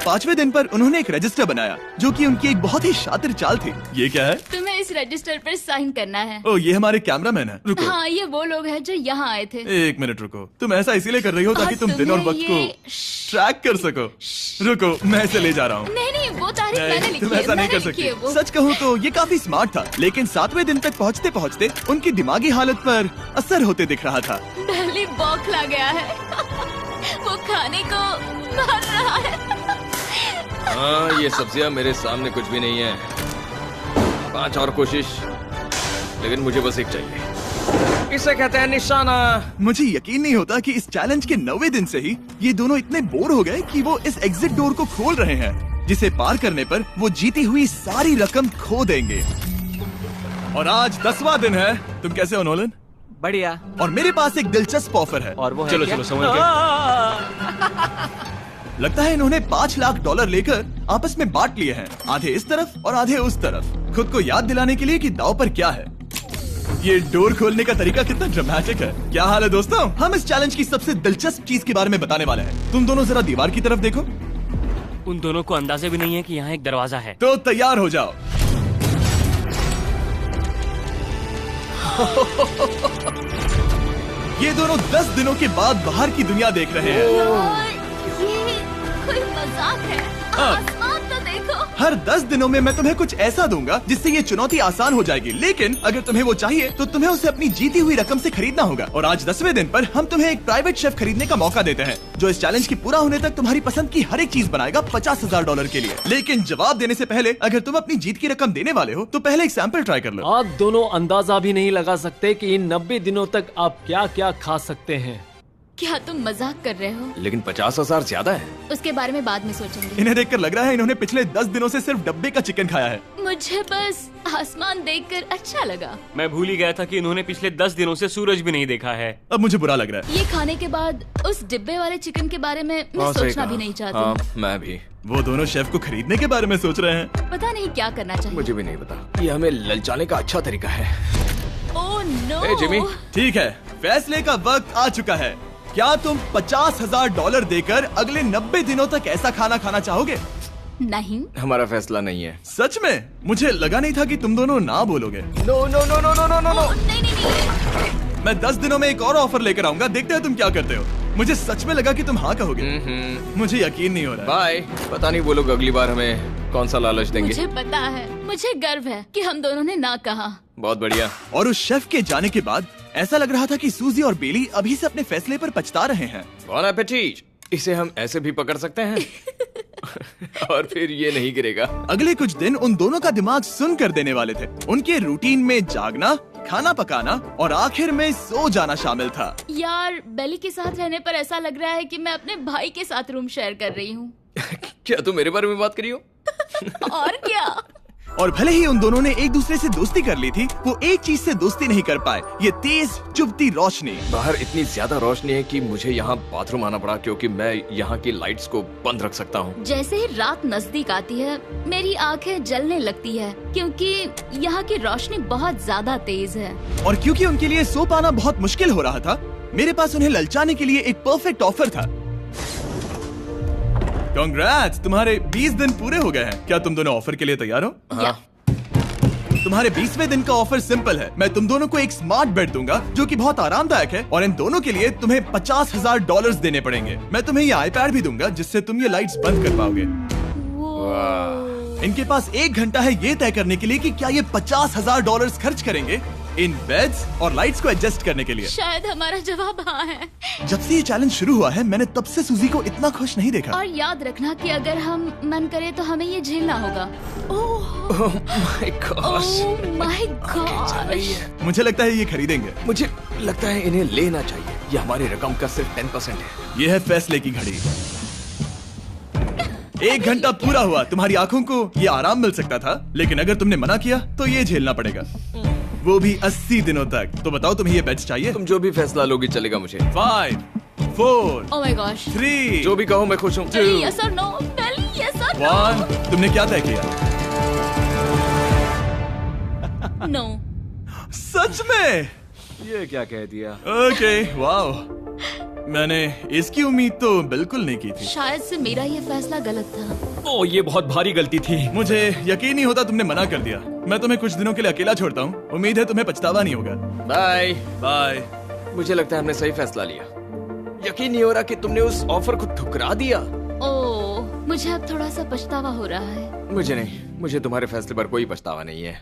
5वें दिन पर उन्होंने एक रजिस्टर बनाया जो कि उनकी एक बहुत ही शातिर चाल थी। ये क्या है? तुम्हें इस रजिस्टर पर साइन करना है। ओ, ये हमारे कैमरामैन है। रुको। हाँ, ये वो लोग हैं जो यहाँ आए थे। 1 मिनट रुको। तुम ऐसा इसीलिए कर रही हो ताकि तुम दिन और वक्त को ट्रैक कर सको। रुको, मैं इसे ले जा रहा हूँ। नहीं, वो तारीख मैंने लिखी तुम है। ऐसा नहीं कर सकती। सच कहूँ तो ये काफी स्मार्ट था, लेकिन 7वें दिन तक पहुँचते पहुँचते उनकी दिमागी हालत पर असर होते दिख रहा था। बेली बौखला गया है। वो खाने को मार रहा है। हाँ, ये सब्जियां मेरे सामने कुछ भी नहीं है। 5 और कोशिश, लेकिन मुझे बस एक चाहिए। इसे कहते हैं निशाना। मुझे यकीन नहीं होता कि इस चैलेंज के 9वें दिन से ही ये दोनों इतने बोर हो गए कि वो इस एग्जिट डोर को खोल रहे हैं, जिसे पार करने पर वो जीती हुई सारी रकम खो देंगे। और आज 10वां दिन है। तुम कैसे हो नोलन? बढ़िया। और मेरे पास एक दिलचस्प ऑफर है। और वो है चलो क्या? चलो समझ गए। लगता है इन्होंने $5 लाख लेकर आपस में बांट लिए हैं, आधे इस तरफ और आधे उस तरफ, खुद को याद दिलाने के लिए कि दांव पर क्या है। ये डोर खोलने का तरीका कितना ड्रामेटिक है। क्या हाल है दोस्तों? हम इस चैलेंज की सबसे दिलचस्प चीज के बारे में बताने वाले हैं। तुम दोनों जरा दीवार की तरफ देखो। उन दोनों को अंदाजा भी नहीं है कि यहाँ एक दरवाजा है। तो तैयार हो जाओ। ये दोनों 10 दिनों के बाद बाहर की दुनिया देख रहे हैं। यार, ये कोई मजाक है। आसमान तो देखो। हर 10 दिनों में मैं तुम्हें कुछ ऐसा दूंगा जिससे ये चुनौती आसान हो जाएगी, लेकिन अगर तुम्हें वो चाहिए तो तुम्हें उसे अपनी जीती हुई रकम से खरीदना होगा। और आज 10वें दिन पर हम तुम्हें एक प्राइवेट शेफ खरीदने का मौका देते हैं, जो इस चैलेंज की पूरा होने तक तुम्हारी पसंद की हर एक चीज बनाएगा $50,000 के लिए। लेकिन जवाब देने से पहले अगर तुम अपनी जीत की रकम देने वाले हो तो पहले एक सैंपल ट्राई कर लो। आप दोनों अंदाजा भी नहीं लगा सकते कि इन 90 दिनों तक आप क्या क्या खा सकते हैं। क्या तुम मजाक कर रहे हो? लेकिन 50,000 ज्यादा है। उसके बारे में बाद में सोचेंगे। इन्हें देखकर लग रहा है इन्होंने पिछले 10 दिनों से सिर्फ डब्बे का चिकन खाया है। मुझे बस आसमान देखकर अच्छा लगा। मैं भूल ही गया था कि इन्होंने पिछले 10 दिनों से सूरज भी नहीं देखा है। अब मुझे बुरा लग रहा है। ये खाने के बाद उस डिब्बे वाले चिकन के बारे में मैं सोचना भी नहीं चाहती। हाँ, मैं भी। वो दोनों शेफ को खरीदने के बारे में सोच रहे हैं। पता नहीं क्या करना चाहिए। मुझे भी नहीं पता। ये हमें ललचाने का अच्छा तरीका है। Oh no. ए, जिमी। ठीक है, फैसले का वक्त आ चुका है। क्या तुम $50,000 देकर अगले 90 दिनों तक ऐसा खाना खाना चाहोगे? नहीं। हमारा फैसला नहीं है। सच में? मुझे लगा नहीं था कि तुम दोनों ना बोलोगे। No no no no no no no no. नहीं नहीं नहीं। मैं 10 दिनों में एक और ऑफर लेकर आऊंगा, देखते हैं तुम क्या करते हो। मुझे सच में लगा कि तुम हाँ कहोगे। मुझे यकीन नहीं हो रहा। बाय। पता नहीं वो लोग अगली बार हमें कौन सा लालच देंगे। मुझे पता है, मुझे गर्व है कि हम दोनों ने ना कहा। बहुत बढ़िया। और उस शेफ के जाने के बाद ऐसा लग रहा था कि सूजी और बेली अभी से अपने फैसले पर पछता रहे हैं। बॉन एपेटीट। इसे हम ऐसे भी पकड़ सकते हैं। और फिर ये नहीं गिरेगा। अगले कुछ दिन उन दोनों का दिमाग सुन कर देने वाले थे। उनके रूटीन में जागना, खाना पकाना और आखिर में सो जाना शामिल था। यार, बेली के साथ रहने पर ऐसा लग रहा है कि मैं अपने भाई के साथ रूम शेयर कर रही हूँ। क्या तुम मेरे बारे में बात करी हो? और क्या। और भले ही उन दोनों ने एक दूसरे से दोस्ती कर ली थी, वो एक चीज से दोस्ती नहीं कर पाए, ये तेज चुभती रोशनी। बाहर इतनी ज्यादा रोशनी है कि मुझे यहाँ बाथरूम आना पड़ा, क्योंकि मैं यहाँ की लाइट्स को बंद रख सकता हूँ। जैसे ही रात नजदीक आती है मेरी आंखें जलने लगती है, क्योंकि यहाँ की रोशनी बहुत ज्यादा तेज है। और क्योंकि उनके लिए सो पाना बहुत मुश्किल हो रहा था, मेरे पास उन्हें ललचाने के लिए एक परफेक्ट ऑफर था। कांग्रेट्स, तुम्हारे 20 दिन पूरे हो गए हैं। क्या तुम दोनों ऑफर के लिए तैयार हो? हाँ। तुम्हारे 20वें दिन का ऑफर सिंपल है। मैं तुम दोनों को एक स्मार्ट बेड दूंगा जो कि बहुत आरामदायक है, और इन दोनों के लिए तुम्हें $50,000 देने पड़ेंगे। मैं तुम्हें ये आईपैड भी दूंगा जिससे तुम ये लाइट्स बंद कर पाओगे। इनके पास 1 घंटा है ये तय करने के लिए कि क्या ये $50,000 खर्च करेंगे इन बेड्स और लाइट्स को एडजस्ट करने के लिए। शायद हमारा जवाब हाँ है। जब से ये चैलेंज शुरू हुआ है, मैंने तब से सूजी को इतना खुश नहीं देखा। और याद रखना कि अगर हम मन करे तो हमें ये झेलना होगा। Oh my gosh. Oh my gosh. मुझे लगता है ये खरीदेंगे। मुझे लगता है इन्हें लेना चाहिए। ये हमारी रकम का सिर्फ 10% है। ये है फैसले की घड़ी। 1 घंटा पूरा हुआ। तुम्हारी आंखों को ये आराम मिल सकता था, लेकिन अगर तुमने मना किया तो ये झेलना पड़ेगा, वो भी 80 दिनों तक। तो बताओ, तुम्हें ये बेड्स चाहिए? तुम जो भी फैसला लोगी चलेगा मुझे। 5, 4, ओह माय गॉश। 3, जो भी कहो मैं खुश हूँ। यस और नो। बेली, यस और 1। तुमने क्या तय किया? नो। सच में? ये क्या कह दिया? Okay, wow. मैंने इसकी उम्मीद तो बिल्कुल नहीं की थी। शायद से मेरा ये फैसला गलत था। ओ, ये बहुत भारी गलती थी। मुझे यकीन नहीं होता तुमने मना कर दिया। मैं तुम्हें कुछ दिनों के लिए अकेला छोड़ता हूँ। उम्मीद है तुम्हें पछतावा नहीं होगा। बाय। बाय। मुझे लगता है हमने सही फैसला लिया। यकीन नहीं हो रहा कि तुमने उस ऑफर को ठुकरा दिया। ओह, मुझे अब थोड़ा सा पछतावा हो रहा है। मुझे नहीं, मुझे तुम्हारे फैसले पर कोई पछतावा नहीं है।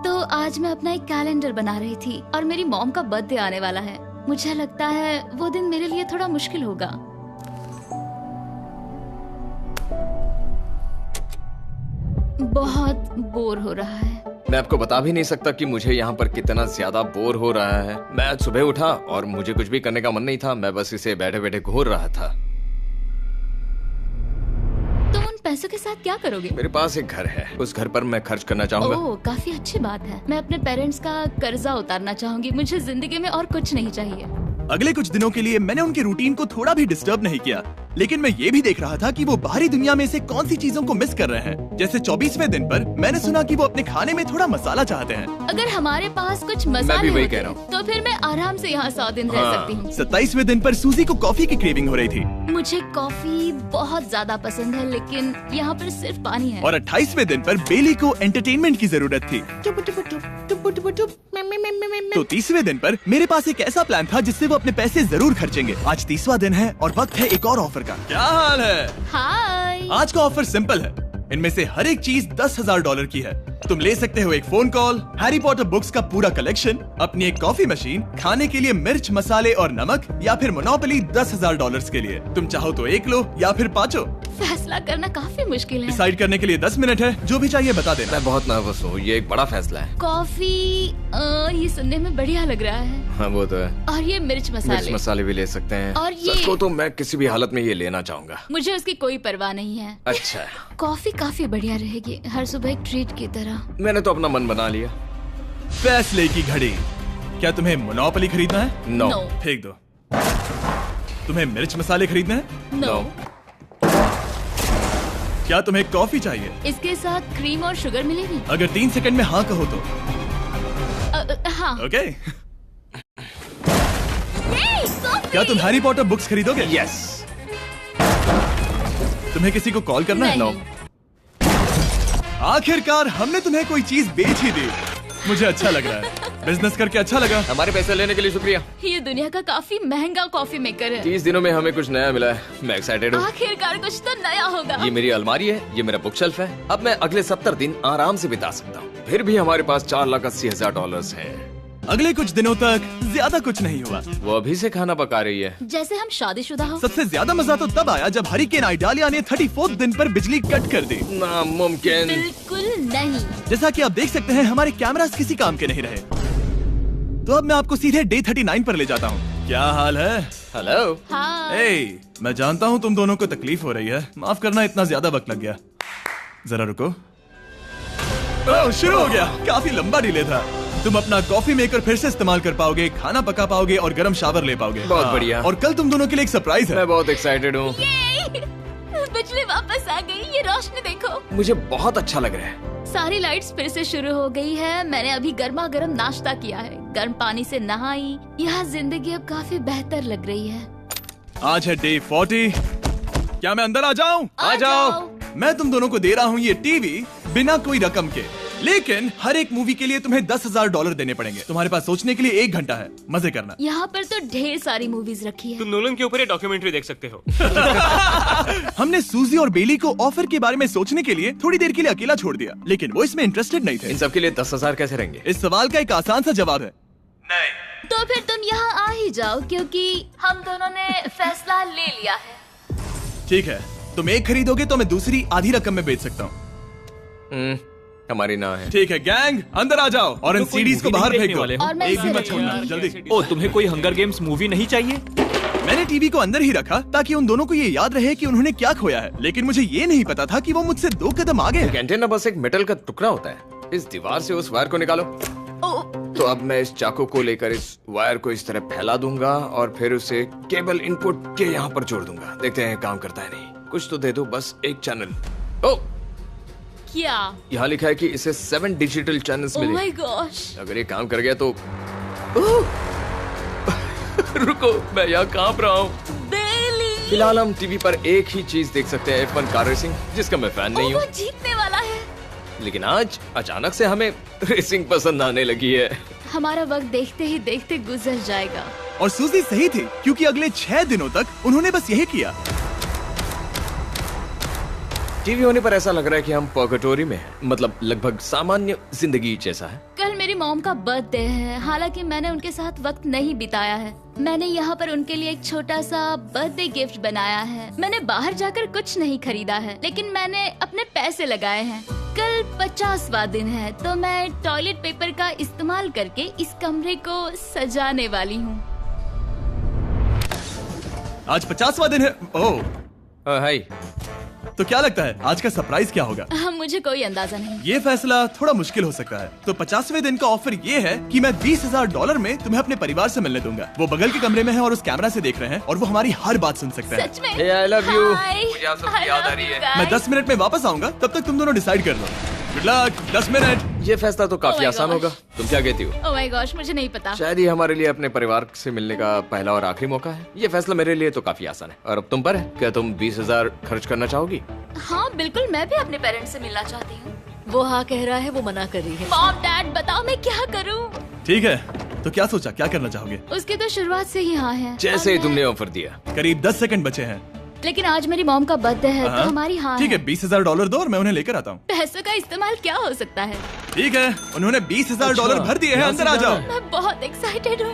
तो आज मैं अपना एक कैलेंडर बना रही थी और मेरी मॉम का बर्थडे आने वाला है। मुझे लगता है वो दिन मेरे लिए थोड़ा मुश्किल होगा। बहुत बोर हो रहा है। मैं आपको बता भी नहीं सकता कि मुझे यहाँ पर कितना ज्यादा बोर हो रहा है। मैं आज सुबह उठा और मुझे कुछ भी करने का मन नहीं था। मैं बस इसे बैठे बैठे घूर रहा था। तुम उन पैसों के साथ क्या करोगे? मेरे पास एक घर है, उस घर पर मैं खर्च करना चाहूंगा। ओह, काफी अच्छी बात है। मैं अपने पेरेंट्स का कर्जा उतारना चाहूंगी। मुझे जिंदगी में और कुछ नहीं चाहिए। अगले कुछ दिनों के लिए मैंने उनके रूटीन को थोड़ा भी डिस्टर्ब नहीं किया, लेकिन मैं ये भी देख रहा था कि वो बाहरी दुनिया में से कौन सी चीजों को मिस कर रहे हैं। जैसे 24वें दिन पर मैंने सुना कि वो अपने खाने में थोड़ा मसाला चाहते हैं। अगर हमारे पास कुछ मैं भी मसाले वही होते, कह रहा हूँ। तो फिर मैं आराम से यहाँ 100 दिन रह हाँ। सकती हूँ। 27वें दिन पर सूजी को कॉफी की क्रेविंग हो रही थी मुझे कॉफी बहुत ज्यादा पसंद है, लेकिन यहाँ पर सिर्फ पानी है। और 28वें दिन पर बेली को एंटरटेनमेंट की जरूरत थी। तो 30वें दिन पर मेरे पास एक ऐसा प्लान था जिससे वो अपने पैसे जरूर खर्चेंगे। आज 30वां दिन है और वक्त है एक और ऑफर का। क्या हाल है? हाय। आज का ऑफर सिंपल है। इनमें से हर एक चीज $10,000 की है। तुम ले सकते हो एक phone call, Harry Potter books का पूरा कलेक्शन, अपनी एक कॉफी मशीन, खाने के लिए मिर्च, मसाले और नमक, या फिर मोनोपोली $10,000 के लिए। तुम चाहो तो एक लो या फिर पांचों। फैसला करना काफी मुश्किल है। डिसाइड करने के लिए 10 मिनट है। जो भी चाहिए बता देना। मैं बहुत नर्वस हूँ, ये एक बड़ा फैसला है। कॉफी, ये सुनने में बढ़िया लग रहा है। हाँ वो तो है। और ये मिर्च मिर्च मसाले। मसाले भी ले सकते हैं। और ये- सच को तो मैं किसी भी हालत में ये लेना चाहूंगा। मुझे उसकी कोई परवाह नहीं है। अच्छा, कॉफी काफी बढ़िया रहेगी, हर सुबह एक ट्रीट की तरह। मैंने तो अपना मन बना लिया। फैसले की घड़ी। क्या तुम्हें मोनोपोली खरीदना है? नो। No. फेंक दो। तुम्हें मिर्च मसाले खरीदने हैं? नो। क्या तुम्हें कॉफी चाहिए? इसके साथ क्रीम और शुगर मिलेगी? अगर 3 सेकंड में हाँ कहो तो। हाँ। ओके। ये कॉफी! क्या तुम हैरी पॉटर बुक्स खरीदोगे? यस। तुम्हें किसी को कॉल करना है? नहीं। आखिरकार हमने तुम्हें कोई चीज बेच ही दी। मुझे अच्छा लग रहा है। बिजनेस करके अच्छा लगा। हमारे पैसे लेने के लिए शुक्रिया। ये दुनिया का काफी महंगा कॉफी मेकर है। 30 दिनों में हमें कुछ नया मिला है। मैं एक्साइटेड हूँ। आखिरकार कुछ तो नया होगा। ये मेरी अलमारी है, ये मेरा बुक शेल्फ है। अब मैं अगले 70 दिन आराम से बिता सकता हूँ। फिर भी हमारे पास $4,80,000 है। अगले कुछ दिनों तक ज्यादा कुछ नहीं हुआ। वो अभी से खाना पका रही है। जैसे हम शादीशुदा हो। सबसे ज्यादा मजा तो तब आया जब हरिकेन आइडालिया ने 34th दिन पर बिजली कट कर दी। नामुमकिन। बिल्कुल नहीं। जैसा कि आप देख सकते हैं हमारे कैमरास किसी काम के नहीं रहे। तो अब मैं आपको सीधे डे 39 पर ले जाता हूँ। क्या हाल है? हेलो। हाँ। ए, मैं जानता हूँ तुम दोनों को तकलीफ हो रही है। माफ करना इतना ज्यादा वक्त लग गया। जरा रुको। ओह, शुरू हो गया। काफी लंबा डिले था। तुम अपना कॉफी मेकर फिर से इस्तेमाल कर पाओगे, खाना पका पाओगे और गर्म शावर ले पाओगे। बहुत हाँ, बढ़िया। और कल तुम दोनों के लिए एक सरप्राइज है। मैं बहुत एक्साइटेड हूँ। ये! बिजली वापस आ गई। ये रोशनी देखो। मुझे बहुत अच्छा लग रहा है। सारी लाइट्स फिर से शुरू हो गई है। मैंने अभी गर्मा गर्म नाश्ता किया है, गर्म पानी से नहाई। यहाँ जिंदगी अब काफी बेहतर लग रही है। आज है डे 40। क्या मैं अंदर आ जाऊं? आ जाओ। मैं तुम दोनों को दे रहा हूँ ये टीवी बिना कोई रकम के, लेकिन हर एक मूवी के लिए तुम्हें $10,000 देने पड़ेंगे। तुम्हारे पास सोचने के लिए 1 घंटा है। मजे करना। यहाँ पर तो ढेर सारी मूवीज रखी है। तुम नोलन के ऊपर ये डॉक्यूमेंट्री देख सकते हो। हमने सूजी और बेली को ऑफर के बारे में सोचने के लिए थोड़ी देर के लिए अकेला छोड़ दिया, लेकिन वो इसमें इंटरेस्टेड नहीं थे। इन सब के लिए 10,000 कैसे रहेंगे? इस सवाल का एक आसान सा जवाब है नहीं। तो फिर तुम यहाँ आ ही जाओ, क्योंकि हम दोनों ने फैसला ले लिया है। ठीक है, तुम एक खरीदोगे तो मैं दूसरी आधी रकम में बेच सकता हूँ। हमारी ना है। ठीक है गैंग, अंदर आ जाओ और इन तो कोई सीडीज को movie बाहर नहीं फेंक देखने दो। वाले हो? और मैं एक भी इसे मत छोड़ना, रखूंगी। जल्दी। ओ, तुम्हें कोई हंगर गेम्स मूवी नहीं चाहिए? मैंने टीवी को अंदर ही रखा ताकि उन दोनों को ये याद रहे कि उन्होंने क्या खोया है, लेकिन मुझे ये नहीं पता था कि वो मुझसे 2 कदम आगे हैं। एंटेना बस एक मेटल का टुकड़ा होता है। इस दीवार से उस वायर को निकालो। ओ, तो अब मैं इस चाकू को लेकर इस वायर को इस तरह फैला दूंगा और फिर उसे केबल इनपुट के यहाँ पर जोड़ दूंगा। देखते हैं काम करता है नहीं। कुछ तो दे दो, बस एक चैनल। ओ, क्या? यहाँ लिखा है कि इसे 7 डिजिटल चैनल्स ओह मिले। My gosh. अगर ये काम कर गया तो रुको, मैं यहाँ कांप रहा हूँ। बेली, फिलहाल हम टीवी पर एक ही चीज देख सकते हैं, F1 कार रेसिंग, जिसका मैं फैन नहीं वो हूँ। जीतने वाला है। लेकिन आज अचानक से हमें रेसिंग पसंद आने लगी है। हमारा वक्त देखते ही देखते गुजर जाएगा। और सूजी सही थी, क्योंकि अगले 6 दिनों तक उन्होंने बस यही किया। टीवी होने पर ऐसा लग रहा है कि हम पर्गेटोरी में हैं, मतलब लगभग सामान्य जिंदगी जैसा है। कल मेरी मॉम का बर्थडे है, हालांकि मैंने उनके साथ वक्त नहीं बिताया है। मैंने यहाँ पर उनके लिए एक छोटा सा बर्थडे गिफ्ट बनाया है। मैंने बाहर जाकर कुछ नहीं खरीदा है, लेकिन मैंने अपने पैसे लगाए हैं। कल 50वां दिन है, तो मैं टॉयलेट पेपर का इस्तेमाल करके इस कमरे को सजाने वाली हूँ। आज 50वां दिन है। ओह, हाय। तो क्या लगता है आज का सरप्राइज क्या होगा? मुझे कोई अंदाजा नहीं। ये फैसला थोड़ा मुश्किल हो सकता है। तो 50वें दिन का ऑफर ये है कि मैं $20,000 में तुम्हें अपने परिवार से मिलने दूंगा। वो बगल के कमरे में है और उस कैमरा से देख रहे हैं और वो हमारी हर बात सुन सकते हैं। सच में? Hey, I love you. Hi. मुझे आप सबकी I याद आ love रही you है। guys. मैं 10 मिनट में वापस आऊंगा, तब तक तुम दोनों डिसाइड कर लो। Good luck. 10 मिनट। ये फैसला तो काफी Oh my आसान gosh. होगा। तुम क्या कहती हो? ओह माय गॉश, मुझे नहीं पता। शायद ये हमारे लिए अपने परिवार से मिलने का पहला और आखिरी मौका है। ये फैसला मेरे लिए तो काफी आसान है। और अब तुम पर है। क्या तुम 20,000 खर्च करना चाहोगी? हाँ बिल्कुल, मैं भी अपने पेरेंट्स से मिलना चाहती हूँ। वो हाँ कह रहा है, वो मना कर रही है। मॉम डैड बताओ मैं क्या करूँ? ठीक है, तो क्या सोचा, क्या करना चाहोगे? उसकी तो शुरुआत से ही हाँ है। जैसे ही और तुमने ऑफर दिया। करीब 10 सेकंड बचे हैं। लेकिन आज मेरी मॉम का बर्थडे है, हाँ। तो हमारी हाँ ठीक है, है। $20,000 दो और मैं उन्हें लेकर आता हूँ। पैसों का इस्तेमाल क्या हो सकता है? ठीक है, उन्होंने $20,000 अच्छा, भर दिए हैं। यहाँ अंदर से आ जाओ। जाना मैं बहुत एक्साइटेड हूँ।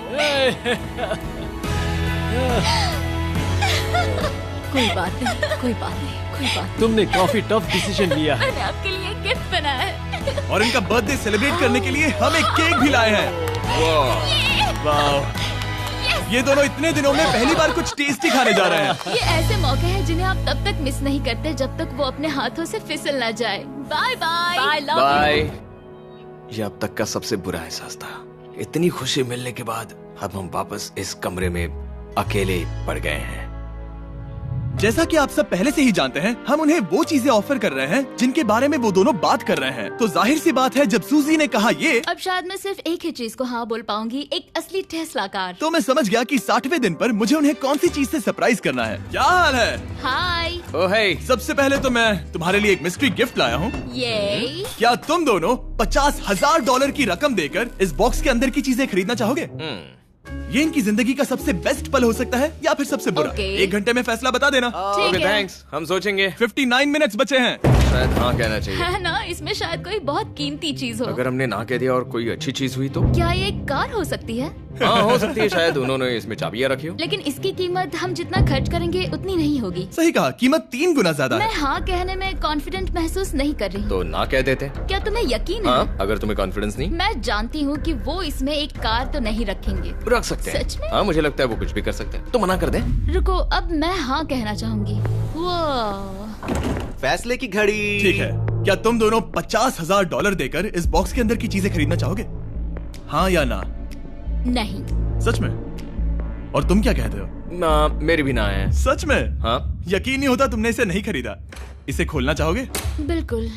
कोई बात नहीं, कोई बात नहीं, कोई बात तुमने काफी टफ डिसीजन लिया है। मैंने आपके लिए गिफ्ट बनाया है। और इनका बर्थडे सेलिब्रेट करने के लिए हम एक केक भी लाए हैं। वाह, ये दोनों इतने दिनों में पहली बार कुछ टेस्टी खाने जा रहे हैं। ये ऐसे मौके हैं जिन्हें आप तब तक मिस नहीं करते जब तक वो अपने हाथों से फिसल ना जाए। Bye bye. Bye, love bye. ये अब तक का सबसे बुरा एहसास था। इतनी खुशी मिलने के बाद अब हम वापस इस कमरे में अकेले पड़ गए हैं। जैसा कि आप सब पहले से ही जानते हैं, हम उन्हें वो चीजें ऑफर कर रहे हैं जिनके बारे में वो दोनों बात कर रहे हैं। तो जाहिर सी बात है, जब सूजी ने कहा ये, अब शायद मैं सिर्फ एक ही चीज को हाँ बोल पाऊंगी, एक असली टेस्ला कार। तो मैं समझ गया कि 60वें दिन पर मुझे उन्हें कौन सी चीज से सरप्राइज करना है। क्या हाल है? हाय। ओह हे, सबसे पहले तो मैं तुम्हारे लिए एक मिस्ट्री गिफ्ट लाया हूँ। ये क्या तुम दोनों $50,000 की रकम देकर इस बॉक्स के अंदर की चीजें खरीदना चाहोगे? ये इनकी जिंदगी का सबसे बेस्ट पल हो सकता है या फिर सबसे बुरा। Okay. 1 घंटे में फैसला बता देना। ओके ठीक है। थैंक्स, हम सोचेंगे। 59 मिनट्स बचे हैं। शायद हाँ कहना चाहिए। है ना, इसमें शायद कोई बहुत कीमती चीज हो। अगर हमने ना कह दिया और कोई अच्छी चीज हुई तो? क्या ये एक कार हो सकती है? हाँ हो सकती है, शायद उन्होंने इसमें चाबियां रखी हो। लेकिन इसकी कीमत हम जितना खर्च करेंगे उतनी नहीं होगी। सही कहा, कीमत 3 गुना ज्यादा मैं है। हाँ कहने में कॉन्फिडेंट महसूस नहीं कर रही। तो ना कह देते। क्या तुम्हें यकीन है? हाँ, अगर तुम्हें कॉन्फिडेंस नहीं, मैं जानती हूँ कि वो इसमें एक कार तो नहीं रखेंगे। रख सकते हैं। सच में? हाँ मुझे लगता है वो कुछ भी कर सकते हैं। तो मना कर दे। रुको, अब मैं हाँ कहना चाहूंगी। वो फैसले की घड़ी। ठीक है, क्या तुम दोनों $50,000 देकर इस बॉक्स के अंदर की चीजें खरीदना चाहोगे? हाँ या ना? नहीं। सच में? और तुम क्या कहते हो? ना, मेरी भी ना है। सच में? हाँ यकीन नहीं होता तुमने इसे नहीं खरीदा। इसे खोलना चाहोगे? बिल्कुल।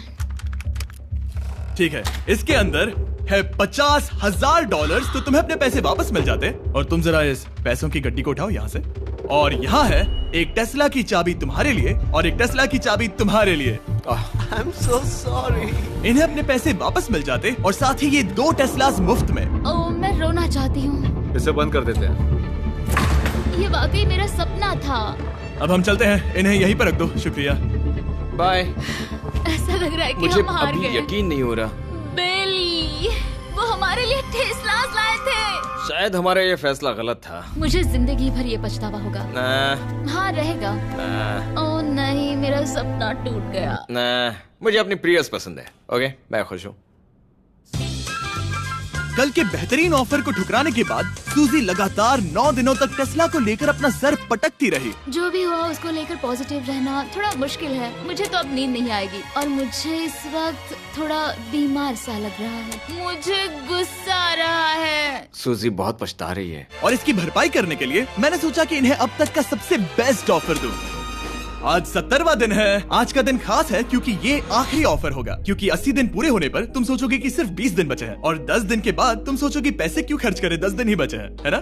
ठीक है, इसके अंदर है $50,000, तो तुम्हें अपने पैसे वापस मिल जाते। और तुम जरा इस पैसों की गड्डी को उठाओ यहाँ से। और यहाँ है एक टेस्ला की चाबी तुम्हारे लिए और एक टेस्ला की चाबी तुम्हारे लिए। I am so sorry. इन्हें अपने पैसे वापस मिल जाते और साथ ही ये 2 टेस्लास मुफ्त में। ओ, मैं रोना चाहती हूँ। इसे बंद कर देते हैं। ये वाकई मेरा सपना था। अब हम चलते हैं, इन्हें यहीं पर रख दो। शुक्रिया। बाय। ऐसा लग रहा है कि मुझे हम हार अभी गए। यकीन नहीं हो रहा। बेली, वो हमारे लिए टेस्लास लाए थे। शायद हमारा ये फैसला गलत था। मुझे जिंदगी भर ये पछतावा होगा। ना, हाँ रहेगा। ना, ओ नहीं, मेरा सपना टूट गया। ना, मुझे अपनी प्रियस पसंद है। ओके, मैं खुश हूँ। कल के बेहतरीन ऑफर को ठुकराने के बाद सूजी लगातार 9 दिनों तक टेस्ला को लेकर अपना सर पटकती रही। जो भी हुआ उसको लेकर पॉजिटिव रहना थोड़ा मुश्किल है। मुझे तो अब नींद नहीं आएगी और मुझे इस वक्त थोड़ा बीमार सा लग रहा है। मुझे गुस्सा आ रहा है। सूजी बहुत पछता रही है। और इसकी भरपाई करने के लिए मैंने सोचा कि इन्हें अब तक का सबसे बेस्ट ऑफर दूं। आज 70वां दिन है। आज का दिन खास है क्योंकि ये आखिरी ऑफर होगा, क्योंकि 80 दिन पूरे होने पर तुम सोचोगे कि सिर्फ 20 दिन बचे हैं और 10 दिन के बाद तुम सोचोगे पैसे क्यों खर्च करें, 10 दिन ही बचे हैं, है ना?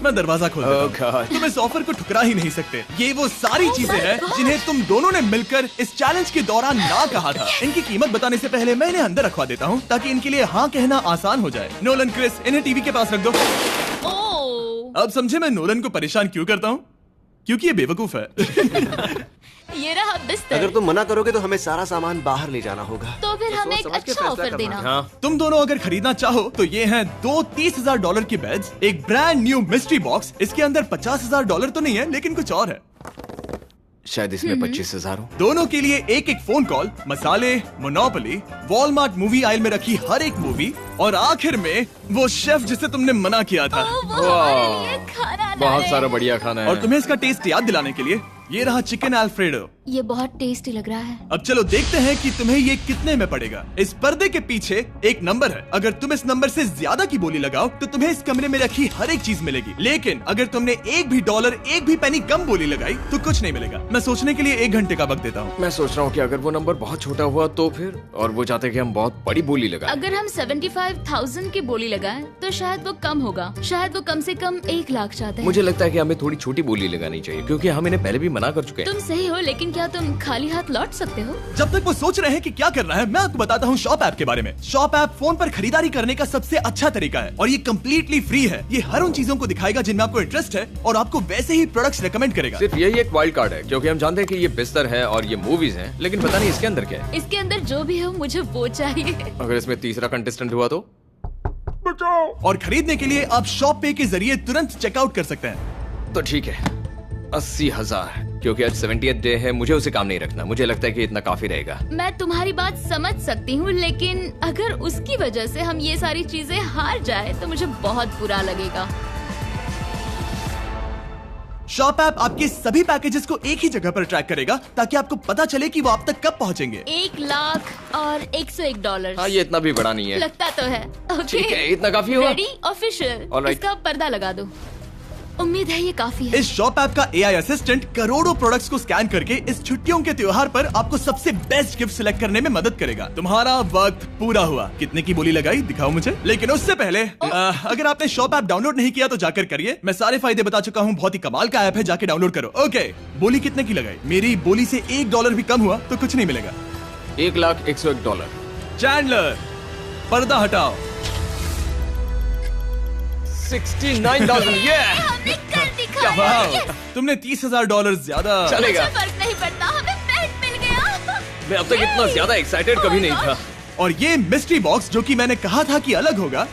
मैं दरवाजा खोल देता हूं। तुम इस ऑफर को ठुकरा ही नहीं सकते। ये वो सारी चीजें हैं जिन्हें तुम दोनों ने मिलकर इस चैलेंज के दौरान ना कहा था। इनकी कीमत बताने से पहले मैं इन्हें अंदर रखवा देता हूँ ताकि इनके लिए हाँ कहना आसान हो जाए। नोलन, क्रिस, इन्हें टीवी के पास रख दो। अब समझे मैं नोलन को परेशान क्यों करता हूँ? क्योंकि ये बेवकूफ है। ये रहा बिस्तर। अगर तुम मना करोगे तो हमें सारा सामान बाहर ले जाना होगा। तो फिर हमें एक अच्छा ऑफर देना। तुम दोनों अगर खरीदना चाहो तो ये हैं 2 $30,000 की बेड्स, एक ब्रांड न्यू मिस्ट्री बॉक्स। इसके अंदर $50,000 तो नहीं है, लेकिन कुछ और है। शायद इसमें 25,000 हो। दोनों के लिए एक एक फोन कॉल, मसाले, मोनोपोली, वॉलमार्ट मूवी आइल में रखी हर एक मूवी, और आखिर में वो शेफ जिसे तुमने मना किया था। वो हमारे लिए खाना ला बहुत रहे सारा हैं। बढ़िया खाना है। और तुम्हें इसका टेस्ट याद दिलाने के लिए ये रहा चिकन अल्फ्रेडो। ये बहुत टेस्टी लग रहा है। अब चलो देखते हैं कि तुम्हें ये कितने में पड़ेगा। इस पर्दे के पीछे एक नंबर है। अगर तुम इस नंबर से ज्यादा की बोली लगाओ तो तुम्हें इस कमरे में रखी हर एक चीज मिलेगी, लेकिन अगर तुमने एक भी डॉलर, एक भी पेनी कम बोली लगाई तो कुछ नहीं मिलेगा। मैं सोचने के लिए 1 घंटे का वक्त देता हूँ। मैं सोच रहा हूँ कि अगर वो नंबर बहुत छोटा हुआ तो फिर, और वो चाहते कि हम बहुत बड़ी बोली लगाएं। अगर हम 75,000 की बोली लगाएं तो शायद वो कम होगा। शायद वो कम से कम 1 लाख चाहते हैं। मुझे लगता है कि हमें थोड़ी छोटी बोली लगानी चाहिए, क्योंकि हम इन्हें पहले भी मना कर चुके हैं। तुम सही हो, लेकिन क्या तुम खाली हाथ लौट सकते हो? जब तक वो सोच रहे हैं कि क्या करना है, मैं आपको बताता हूँ शॉप ऐप के बारे में। शॉप ऐप फोन पर खरीदारी करने का सबसे अच्छा तरीका है और ये कम्प्लीटली फ्री है। ये हर उन चीजों को दिखाएगा जिनमें आपको इंटरेस्ट है और आपको वैसे ही प्रोडक्ट्स रेकमेंड करेगा। सिर्फ यही एक वाइल्ड कार्ड है, क्योंकि हम जानते हैं कि ये बिस्तर है और ये मूवीज हैं, लेकिन पता नहीं इसके अंदर क्या है। इसके अंदर जो भी हो मुझे वो चाहिए। अगर इसमें तीसरा कंटेस्टेंट हुआ तो? और खरीदने के लिए आप शॉप पे के जरिए तुरंत चेकआउट कर सकते हैं। तो ठीक है, 80,000, क्योंकि आज 70th डे है, मुझे उसे काम नहीं रखना। मुझे लगता है कि इतना काफी रहेगा। मैं तुम्हारी बात समझ सकती हूँ, लेकिन अगर उसकी वजह से हम ये सारी चीजें हार जाए तो मुझे बहुत बुरा लगेगा। शॉप ऐप आपके सभी पैकेजेस को एक ही जगह पर ट्रैक करेगा ताकि आपको पता चले कि वो आप तक कब पहुंचेंगे। 1 लाख और $101। हाँ, ये इतना भी बड़ा नहीं है। लगता तो है। ठीक है, इतना काफी हुआ। Ready, official. Alright. इसका पर्दा लगा दो। उम्मीद है ये काफी है। इस शॉप ऐप का AI असिस्टेंट करोड़ों प्रोडक्ट्स को स्कैन करके इस छुट्टियों के त्योहार पर आपको सबसे बेस्ट गिफ्ट सिलेक्ट करने में मदद करेगा। तुम्हारा वक्त पूरा हुआ। कितने की बोली लगाई दिखाओ मुझे। लेकिन उससे पहले अगर आपने शॉप ऐप डाउनलोड नहीं किया तो जाकर करिए। मैं सारे फायदे बता चुका हूँ। बहुत ही कमाल का ऐप है, जाके डाउनलोड करो। ओके, बोली कितने की लगाई? मेरी बोली से $1 भी कम हुआ तो कुछ नहीं मिलेगा। $1,01,000। चैंडलर, पर्दा हटाओ। 69,000। ये हमने कर दिखाया। वाह, तुमने $30,000 ज्यादा। चलेगा। मुझे फर्क नहीं पड़ता, हमें बेड मिल गया। मैं अब तक इतना ज्यादा एक्साइटेड कभी नहीं था। और ये मिस्ट्री बॉक्स जो कि मैंने कहा था कि अलग होगा,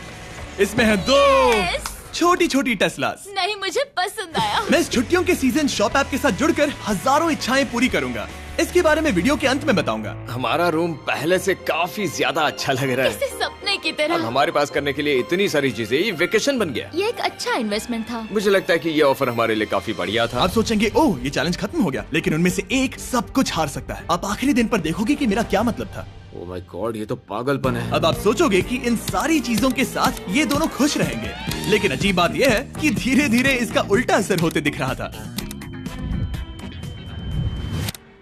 इसमें है 2 Yes. छोटी छोटी टेस्लास। नहीं, मुझे पसंद आया। मैं इस छुट्टियों के सीजन शॉप ऐप के साथ जुड़कर हजारों इच्छाएं पूरी करूंगा। इसके बारे में वीडियो के अंत में बताऊंगा। हमारा रूम पहले से काफी ज्यादा अच्छा लग रहा है। जैसे सपने की अब तरह। हमारे पास करने के लिए इतनी सारी चीजें, ये वेकेशन बन गया। ये एक अच्छा इन्वेस्टमेंट था। मुझे लगता है कि ये ऑफर हमारे लिए काफी बढ़िया था। आप सोचेंगे ओह ये चैलेंज खत्म हो गया, लेकिन उनमें से एक सब कुछ हार सकता है। आप आखिरी दिन पर देखोगे कि मेरा क्या मतलब था। ओह माय गॉड, ये तो पागलपन है। अब आप सोचोगे कि इन सारी चीजों के साथ ये दोनों खुश रहेंगे, लेकिन अजीब बात यह है कि धीरे धीरे इसका उल्टा असर होते दिख रहा था।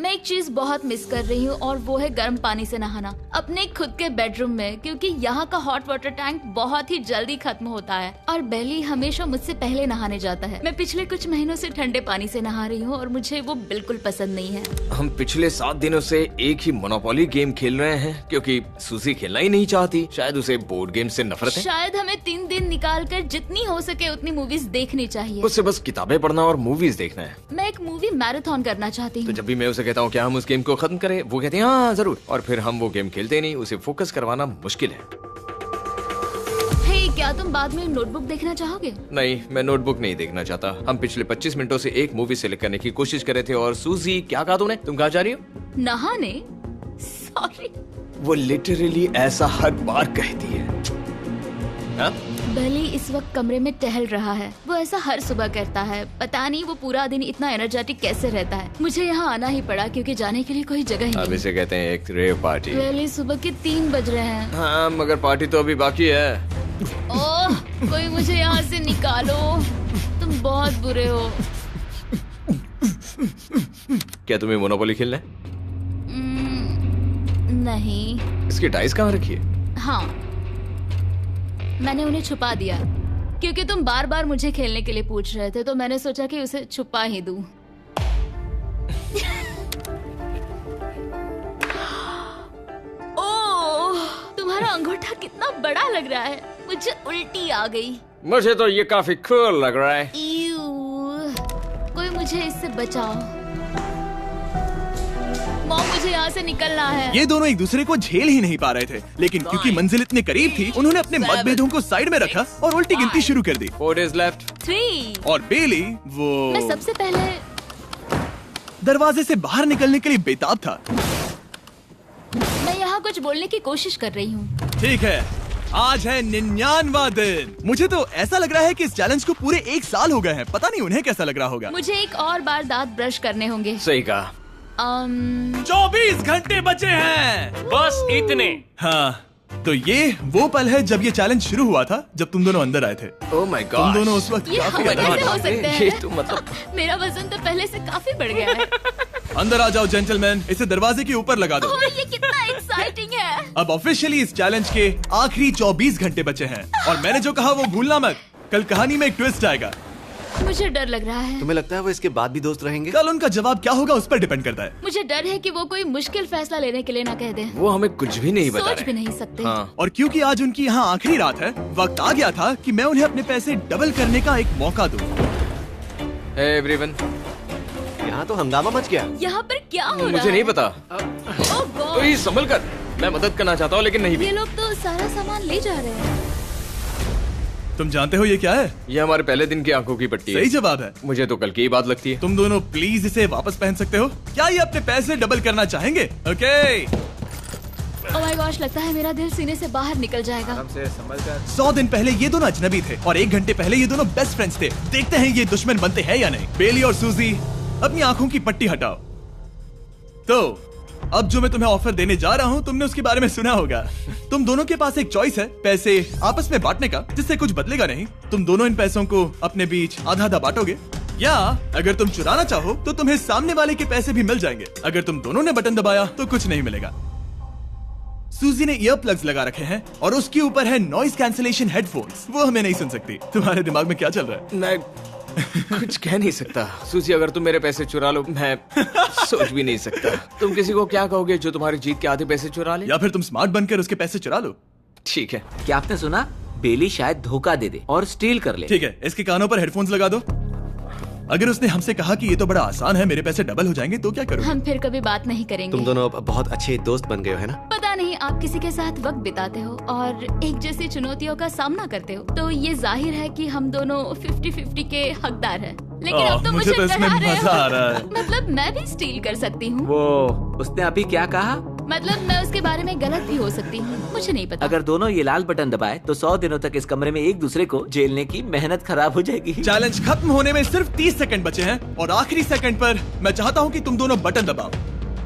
मैं एक चीज बहुत मिस कर रही हूँ और वो है गर्म पानी से नहाना अपने खुद के बेडरूम में, क्योंकि यहाँ का हॉट वाटर टैंक बहुत ही जल्दी खत्म होता है और बेली हमेशा मुझसे पहले नहाने जाता है। मैं पिछले कुछ महीनों से ठंडे पानी से नहा रही हूँ और मुझे वो बिल्कुल पसंद नहीं है। हम पिछले 7 दिनों से एक ही मोनोपोली गेम खेल रहे हैं, क्योंकि सूजी खेलना ही नहीं चाहती। शायद उसे बोर्ड गेम से नफरत है। शायद हमें 3 दिन निकाल कर जितनी हो सके उतनी मूवीज देखनी चाहिए। उससे बस किताबें पढ़ना और मूवीज देखना है। मैं एक मूवी मैराथन करना चाहती तो हूँ। जब भी मैं उसे कहता हूँ क्या हम उस गेम को खत्म करें, वो कहते हैं हाँ जरूर, और फिर हम वो गेम खेलते नहीं। उसे फोकस करवाना मुश्किल है। हे, क्या तुम बाद में नोटबुक देखना चाहोगे? नहीं, मैं नोटबुक नहीं देखना चाहता। हम पिछले 25 मिनटों से एक मूवी सेलेक्ट करने की कोशिश कर रहे थे। और सूजी, क्या कहा तूने? तुम कहाँ जा रही हो? नहाने? सॉरी। वो लिटरली ऐसा हर बार कहती है। हाँ? बेली इस वक्त कमरे में टहल रहा है। वो ऐसा हर सुबह करता है। पता नहीं वो पूरा दिन इतना एनर्जेटिक कैसे रहता है। मुझे यहाँ आना ही पड़ा क्योंकि जाने के लिए कोई जगह ही अब नहीं। इसे कहते हैं एक रेव पार्टी। बेली, सुबह के 3 बज रहे हैं। हाँ, मगर पार्टी तो अभी बाकी है। ओह, कोई मुझे यहाँ से निकालो। तुम बहुत बुरे हो। क्या तुम्हें मोनोपोली खेलना है? नहीं। इसकी डाइस कहाँ रखी है? हाँ, मैंने उन्हें छुपा दिया क्योंकि तुम बार बार मुझे खेलने के लिए पूछ रहे थे, तो मैंने सोचा कि उसे छुपा ही दूं। ओह, तुम्हारा अंगूठा कितना बड़ा लग रहा है, मुझे उल्टी आ गई। मुझे तो ये काफी कूल लग रहा है। ईऊ, कोई मुझे इससे बचाओ। मॉम, मुझे यहाँ से निकलना है। ये दोनों एक दूसरे को झेल ही नहीं पा रहे थे, लेकिन क्योंकि मंजिल इतने करीब थी, उन्होंने अपने मतभेदों को साइड में रखा और उल्टी गिनती शुरू कर दी। 4 days left। 3। और बेली मैं वो सबसे पहले दरवाजे से बाहर निकलने के लिए बेताब था। मैं यहाँ कुछ बोलने की कोशिश कर रही हूँ। ठीक है, आज है 99वां दिन। मुझे तो ऐसा लग रहा है कि इस चैलेंज को पूरे 1 साल हो गए हैं। पता नहीं उन्हें कैसा लग रहा होगा। मुझे एक और बार दांत ब्रश करने होंगे। सही कहा। 24 घंटे बचे हैं। बस इतने। हाँ, तो ये वो पल है जब ये चैलेंज शुरू हुआ था, जब तुम दोनों अंदर आए थे। ओह माय तुम गॉड। दोनों उस वक्त ये काफी हम अलग कैसे थे। हो सकते ये हैं? तो मतलब मेरा वजन तो पहले से काफी बढ़ गया है। अंदर आ जाओ जेंटलमैन, इसे दरवाजे के ऊपर लगा दो। ओह, ये कितना एक्साइटिंग है। अब ऑफिशियली इस चैलेंज के आखिरी 24 घंटे बचे हैं, और मैंने जो कहा वो भूलना मत। कल कहानी में एक ट्विस्ट आएगा। मुझे डर लग रहा है। तुम्हें लगता है वो इसके बाद भी दोस्त रहेंगे? कल उनका जवाब क्या होगा उस पर डिपेंड करता है। मुझे डर है कि वो कोई मुश्किल फैसला लेने के लिए ना कह दे। वो हमें कुछ भी नहीं बता सोच भी रहे। नहीं सकते। हाँ। और क्योंकि आज उनकी यहाँ आखिरी रात है, वक्त आ गया था कि मैं उन्हें अपने पैसे डबल करने का एक मौका दूं। Hey everyone। यहाँ तो हंगामा मच गया। यहाँ पर क्या हो रहा है? मुझे नहीं पता। ओह गॉड, ओए, संभल कर। मैं मदद करना चाहता हूँ लेकिन नहीं भी। ये लोग तो सारा सामान ले जा रहे हैं। तुम जानते हो ये क्या है? ये हमारे पहले दिन की आंखों की पट्टी है। सही जवाब है। मुझे तो कल की ही बात लगती है। तुम दोनों प्लीज इसे वापस पहन सकते हो? क्या ये अपने पैसे डबल करना चाहेंगे? ओके। ओह माय गॉश, लगता है मेरा दिल सीने से बाहर निकल जाएगा। 100 दिन पहले ये दोनों अजनबी थे और 1 घंटे पहले ये दोनों बेस्ट फ्रेंड्स थे। देखते हैं ये दुश्मन बनते हैं या नहीं। बेली और सूजी, अपनी आंखों की पट्टी हटाओ। तो अब जो मैं तुम्हें ऑफर देने जा रहा हूँ, तुमने उसके बारे में सुना होगा। तुम दोनों के पास एक चॉइस है, पैसे आपस में बांटने का, जिससे कुछ बदलेगा नहीं। तुम दोनों इन पैसों को अपने बीच आधा आधा बांटोगे, या अगर तुम चुराना चाहो तो तुम्हें सामने वाले के पैसे भी मिल जाएंगे। अगर तुम दोनों ने बटन दबाया तो कुछ नहीं मिलेगा। सूजी ने ईयर प्लग्स लगा रखे हैं और उसके ऊपर है नॉइस कैंसिलेशन हेडफोन्स। वो हमें नहीं सुन सकती। तुम्हारे दिमाग में क्या चल रहा है? मैं कुछ कह नहीं सकता। सूजी, अगर तुम मेरे पैसे चुरा लो, मैं सोच भी नहीं सकता। तुम किसी को क्या कहोगे जो तुम्हारी जीत के आधे पैसे चुरा ले? या फिर तुम स्मार्ट बनकर उसके पैसे चुरा लो। ठीक है। क्या आपने सुना? बेली शायद धोखा दे दे और स्टील कर ले। ठीक है, इसके कानों पर हेडफोन्स लगा दो। अगर उसने हमसे कहा कि ये तो बड़ा आसान है, मेरे पैसे डबल हो जाएंगे, तो क्या करोगे? हम फिर कभी बात नहीं करेंगे। तुम दोनों अब बहुत अच्छे दोस्त बन गए हो, है ना? पता नहीं, आप किसी के साथ वक्त बिताते हो और एक जैसी चुनौतियों का सामना करते हो, तो ये जाहिर है कि हम दोनों 50-50 के हकदार हैं। लेकिन अब तो मुझे तो इसमें डरा रहे मजा आ रहा हो। है। मतलब मैं भी स्टील कर सकती हूँ। वो उसने अभी क्या कहा? मतलब मैं उसके बारे में गलत भी हो सकती हूँ, मुझे नहीं पता। अगर दोनों ये लाल बटन दबाए तो 100 दिनों तक इस कमरे में एक दूसरे को झेलने की मेहनत खराब हो जाएगी। चैलेंज खत्म होने में सिर्फ 30 सेकंड बचे हैं और आखिरी सेकंड पर मैं चाहता हूँ कि तुम दोनों बटन दबाओ।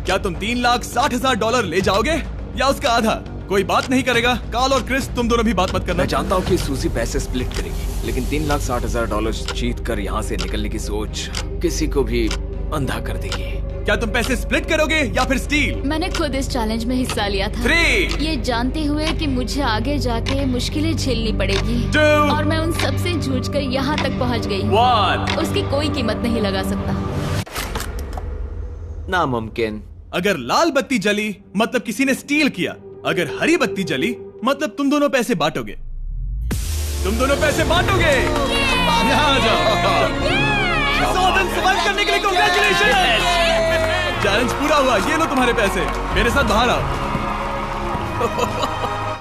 क्या तुम $3,60,000 ले जाओगे या उसका आधा? कोई बात नहीं करेगा। कार्ल और क्रिस, तुम दोनों भी बात मत करना। मैं जानता हूँ कि सूजी पैसे स्प्लिट करेगी, लेकिन $3,60,000 जीत कर यहाँ से निकलने की सोच किसी को भी अंधा कर देगी। क्या तुम पैसे स्प्लिट करोगे या फिर स्टील? मैंने खुद इस चैलेंज में हिस्सा लिया था, 3, ये जानते हुए कि मुझे आगे जाके मुश्किलें झेलनी पड़ेगी 2, और मैं उन सब से जूझ कर यहाँ तक पहुँच गई हूँ। 1। उसकी कोई कीमत नहीं लगा सकता। नामुमकिन। अगर लाल बत्ती जली मतलब किसी ने स्टील किया, अगर हरी बत्ती जली मतलब तुम दोनों पैसे बांटोगे। तुम दोनों पैसे बांटोगे। यहाँ आ जाओ। 100 दिन सर्वाइव करने के लिए कांग्रेचुलेशन। चैलेंज पूरा हुआ। ये लो तुम्हारे पैसे, मेरे साथ बाहर आओ।